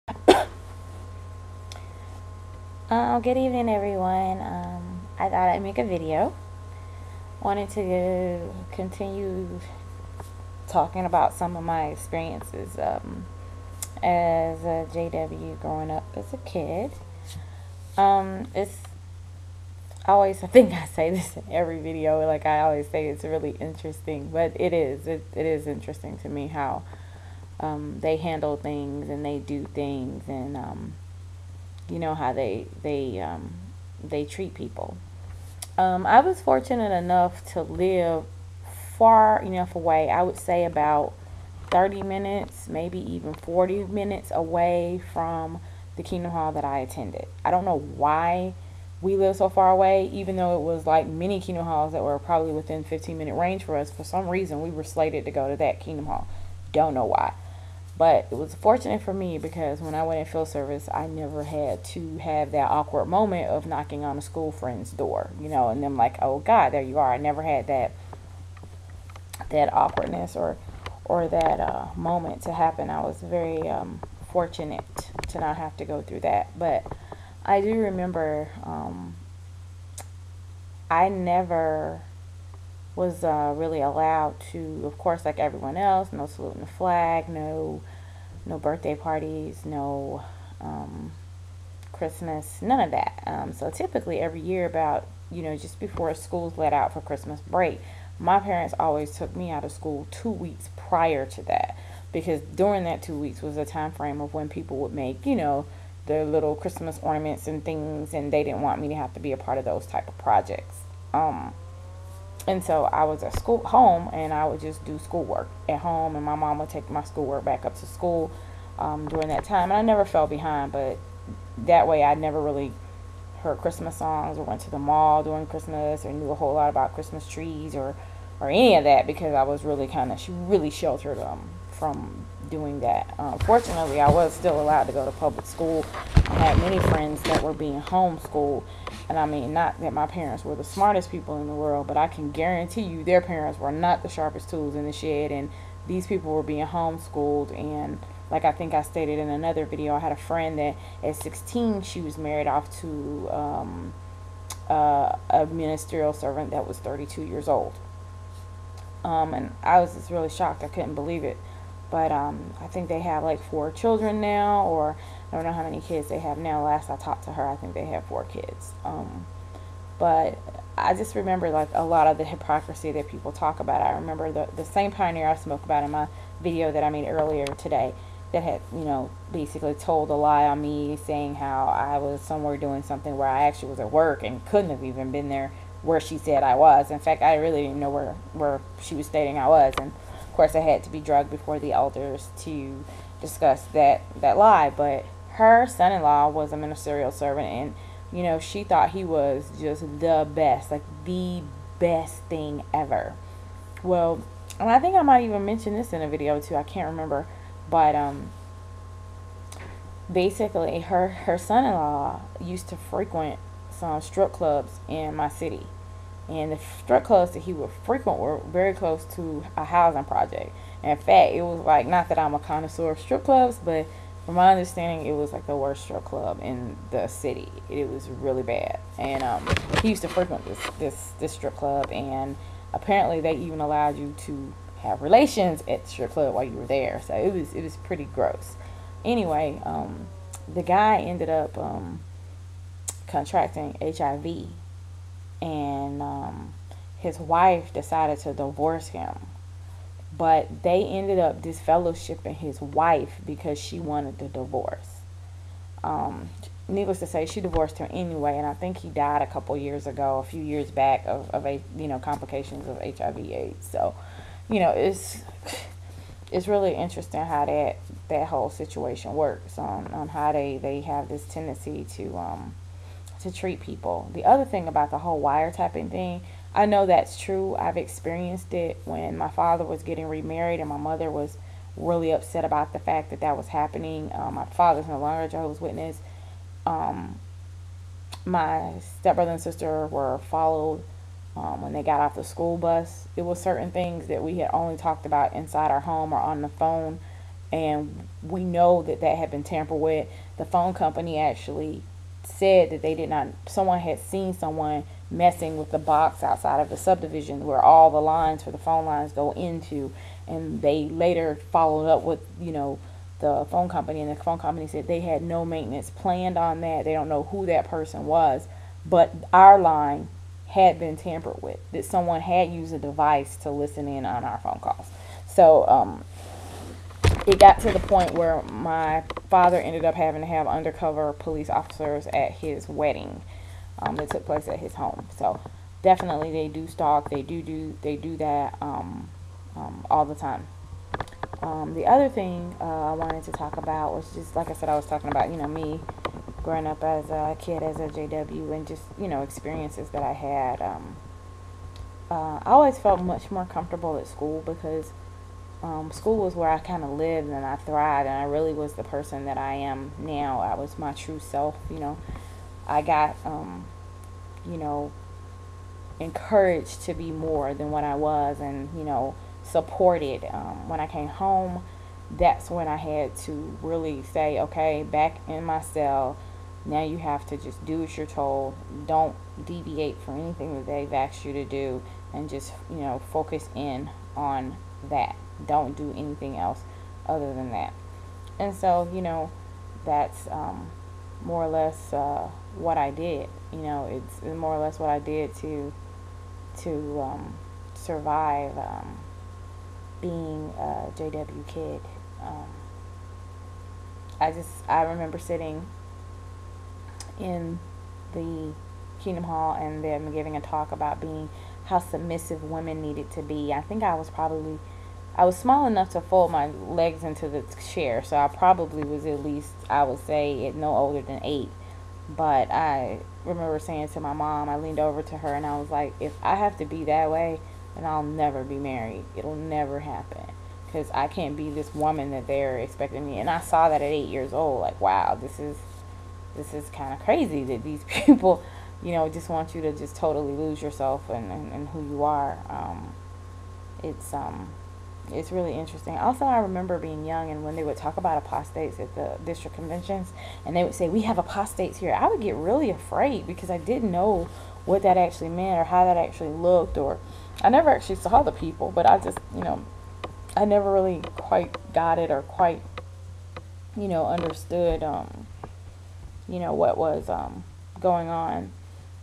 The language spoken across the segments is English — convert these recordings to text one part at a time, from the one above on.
Good evening, everyone. I thought I'd make a video. Wanted to continue talking about some of my experiences as a JW growing up as a kid. It's always, I think I say this in every video, like I always say, it's really interesting, but it is. It is interesting to me how they handle things and they do things and how they treat people. I was fortunate enough to live far enough away. I would say about 30 minutes, maybe even 40 minutes away from the Kingdom Hall that I attended. I don't know why we lived so far away, even though it was like many Kingdom Halls that were probably within 15-minute range for us. For some reason, we were slated to go to that Kingdom Hall. Don't know why. But it was fortunate for me because when I went in field service, I never had to have that awkward moment of knocking on a school friend's door, and them like, oh God, there you are. I never had that awkwardness or that moment to happen. I was very fortunate to not have to go through that. But I do remember I never was really allowed to, of course, like everyone else, no saluting the flag, no birthday parties, no Christmas, none of that. So typically every year about, just before school's let out for Christmas break, my parents always took me out of school 2 weeks prior to that, because during that 2 weeks was a time frame of when people would make, their little Christmas ornaments and things, and they didn't want me to have to be a part of those type of projects. And so I was at school home, and I would just do schoolwork at home, and my mom would take my schoolwork back up to school during that time. And I never fell behind, but that way I never really heard Christmas songs or went to the mall during Christmas or knew a whole lot about Christmas trees or any of that, because I was really really sheltered from doing that. Fortunately, I was still allowed to go to public school. I had many friends that were being homeschooled, and I mean, not that my parents were the smartest people in the world, but I can guarantee you their parents were not the sharpest tools in the shed, and these people were being homeschooled. And like I think I stated in another video, I had a friend that at 16 she was married off to a ministerial servant that was 32 years old. And I was just really shocked. I couldn't believe it. But I think they have like 4 children now, or I don't know how many kids they have now. Last I talked to her, I think they have 4 kids. But I just remember like a lot of the hypocrisy that people talk about. I remember the same pioneer I spoke about in my video that I made earlier today, that had, basically told a lie on me, saying how I was somewhere doing something where I actually was at work and couldn't have even been there where she said I was. In fact, I really didn't know where she was stating I was. And of course, I had to be drugged before the elders to discuss that lie. But her son-in-law was a ministerial servant, and she thought he was just the best, like the best thing ever. Well, and I think I might even mention this in a video too. I can't remember, but basically, her son-in-law used to frequent some strip clubs in my city, and the strip clubs that he would frequent were very close to a housing project. And in fact, it was like, not that I'm a connoisseur of strip clubs, but from my understanding, it was like the worst strip club in the city. It was really bad, and he used to frequent this strip club, and apparently they even allowed you to have relations at the strip club while you were there. So it was pretty gross. Anyway, the guy ended up contracting HIV, and his wife decided to divorce him. But they ended up disfellowshipping his wife because she wanted the divorce. Needless to say, she divorced him anyway, and I think he died a couple years ago, a few years back, of complications of HIV/AIDS. So, it's really interesting how that whole situation works on how they have this tendency to treat people. The other thing about the whole wiretapping thing, I know that's true. I've experienced it when my father was getting remarried, and my mother was really upset about the fact that was happening. My father's no longer a Jehovah's Witness. My stepbrother and sister were followed when they got off the school bus. It was certain things that we had only talked about inside our home or on the phone and we know that that had been tampered with. The phone company actually said that they did not, someone had seen someone messing with the box outside of the subdivision where all the lines for the phone lines go into, and they later followed up with, the phone company, and the phone company said they had no maintenance planned on that. They don't know who that person was, but our line had been tampered with, that someone had used a device to listen in on our phone calls. So it got to the point where my father ended up having to have undercover police officers at his wedding, that took place at his home. So definitely they do stalk. They do that all the time. The other thing I wanted to talk about was just, like I said, I was talking about, me growing up as a kid as a JW, and just, experiences that I had. I always felt much more comfortable at school because school was where I kind of lived and I thrived, and I really was the person that I am now. I was my true self. I got, you know, encouraged to be more than what I was, and, supported. When I came home, that's when I had to really say, okay, back in my cell, now you have to just do as you're told. Don't deviate from anything that they've asked you to do, and just, focus in on that. Don't do anything else other than that. And so, that's more or less what I did. It's more or less what I did to survive being a JW kid. Um, I remember sitting in the Kingdom Hall and them giving a talk about being how submissive women needed to be. I think I was small enough to fold my legs into the chair, so I probably was at least, I would say, no older than 8. But I remember saying to my mom, I leaned over to her and I was like, if I have to be that way, then I'll never be married. It'll never happen. Because I can't be this woman that they're expecting me. And I saw that at 8 years old. Like, wow, this is kind of crazy that these people, just want you to just totally lose yourself and who you are. It's it's really interesting. Also, I remember being young, and when they would talk about apostates at the district conventions, and they would say, we have apostates here, I would get really afraid because I didn't know what that actually meant or how that actually looked, or I never actually saw the people, but I just, I never really quite got it or quite, understood, what was going on.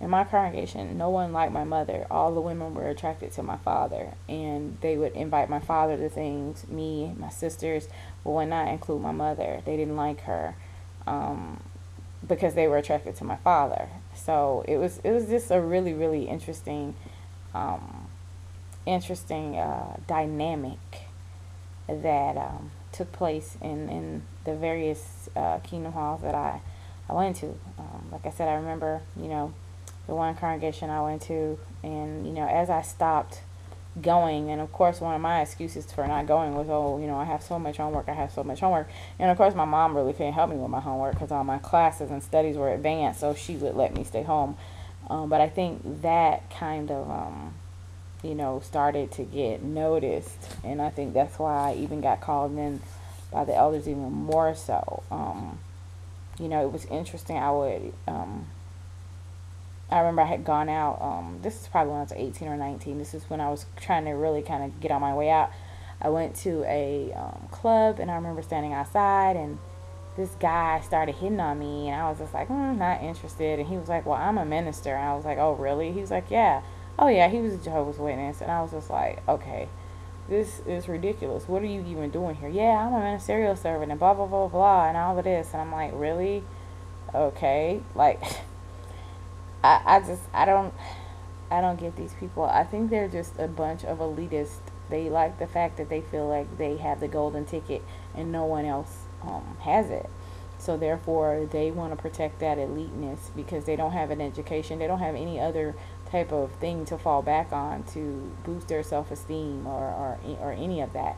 In my congregation, no one liked my mother. All the women were attracted to my father, and they would invite my father to things. Me, my sisters, but would not include my mother. They didn't like her because they were attracted to my father. So it was just a really, really interesting dynamic that took place in the various Kingdom Halls that I went to. Like I said, I remember, the one congregation I went to, and, as I stopped going, and of course one of my excuses for not going was, I have so much homework, and of course my mom really couldn't help me with my homework because all my classes and studies were advanced, so she would let me stay home. But I think that kind of, started to get noticed, and I think that's why I even got called in by the elders even more so. It was interesting. I remember I had gone out, this is probably when I was 18 or 19. This is when I was trying to really kind of get on my way out. I went to a club, and I remember standing outside, and this guy started hitting on me, and I was just like, not interested. And he was like, well, I'm a minister. And I was like, oh, really? He was like, yeah. Oh, yeah, he was a Jehovah's Witness. And I was just like, okay, this is ridiculous. What are you even doing here? Yeah, I'm a ministerial servant, and blah, blah, blah, blah, and all of this. And I'm like, really? Okay. Like, I don't get these people. I think they're just a bunch of elitists. They like the fact that they feel like they have the golden ticket and no one else has it. So therefore, they want to protect that eliteness because they don't have an education. They don't have any other type of thing to fall back on to boost their self-esteem or any of that.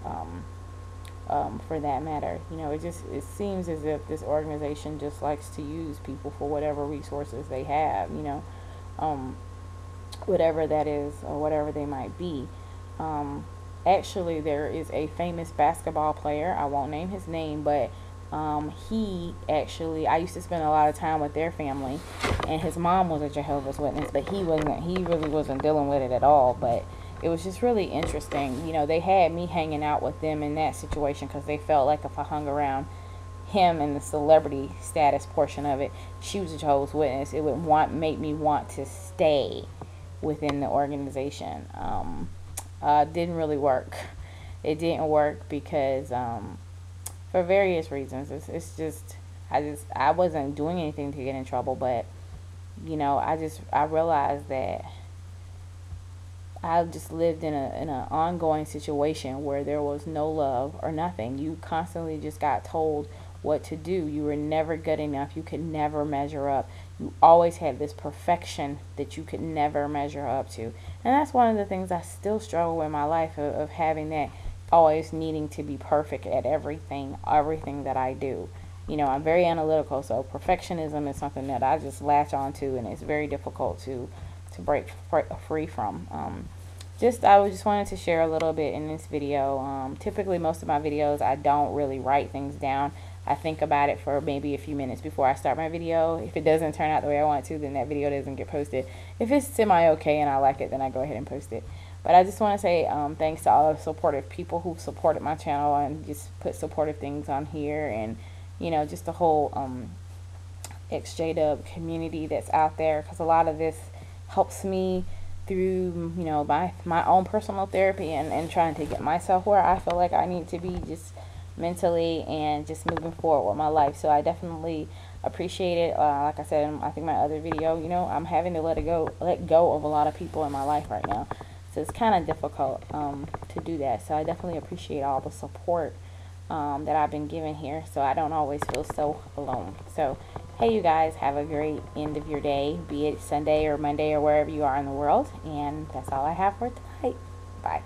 For that matter, it seems as if this organization just likes to use people for whatever resources they have, whatever that is or whatever they might be. actually, there is a famous basketball player. I won't name his name, but he actually, I used to spend a lot of time with their family, and his mom was a Jehovah's Witness, but he wasn't. He really wasn't dealing with it at all. But it was just really interesting. You know, they had me hanging out with them in that situation because they felt like if I hung around him and the celebrity status portion of it, she was a Jehovah's Witness, it would make me want to stay within the organization. Didn't really work. It didn't work because for various reasons. It's just I wasn't doing anything to get in trouble, but you know, I realized that I just lived in an ongoing situation where there was no love or nothing. You constantly just got told what to do. You were never good enough. You could never measure up. You always had this perfection that you could never measure up to. And that's one of the things I still struggle with in my life, of having that, always needing to be perfect at everything that I do. You know, I'm very analytical, so perfectionism is something that I just latch on to, and it's very difficult to break free from. I just wanted to share a little bit in this video. Typically, most of my videos, I don't really write things down. I think about it for maybe a few minutes before I start my video. If it doesn't turn out the way I want to, then that video doesn't get posted. If it's semi-okay and I like it, then I go ahead and post it. But I just want to say thanks to all the supportive people who've supported my channel and just put supportive things on here. And, you know, just the whole XJDub community that's out there. Because a lot of this helps me through, you know, my own personal therapy and trying to get myself where I feel like I need to be, just mentally and just moving forward with my life. So I definitely appreciate it. Like I said in, I think, my other video, you know, I'm having to let go of a lot of people in my life right now. So it's kind of difficult to do that. So I definitely appreciate all the support that I've been given here, so I don't always feel so alone. So hey, you guys, have a great end of your day, be it Sunday or Monday or wherever you are in the world. And that's all I have for tonight. Bye.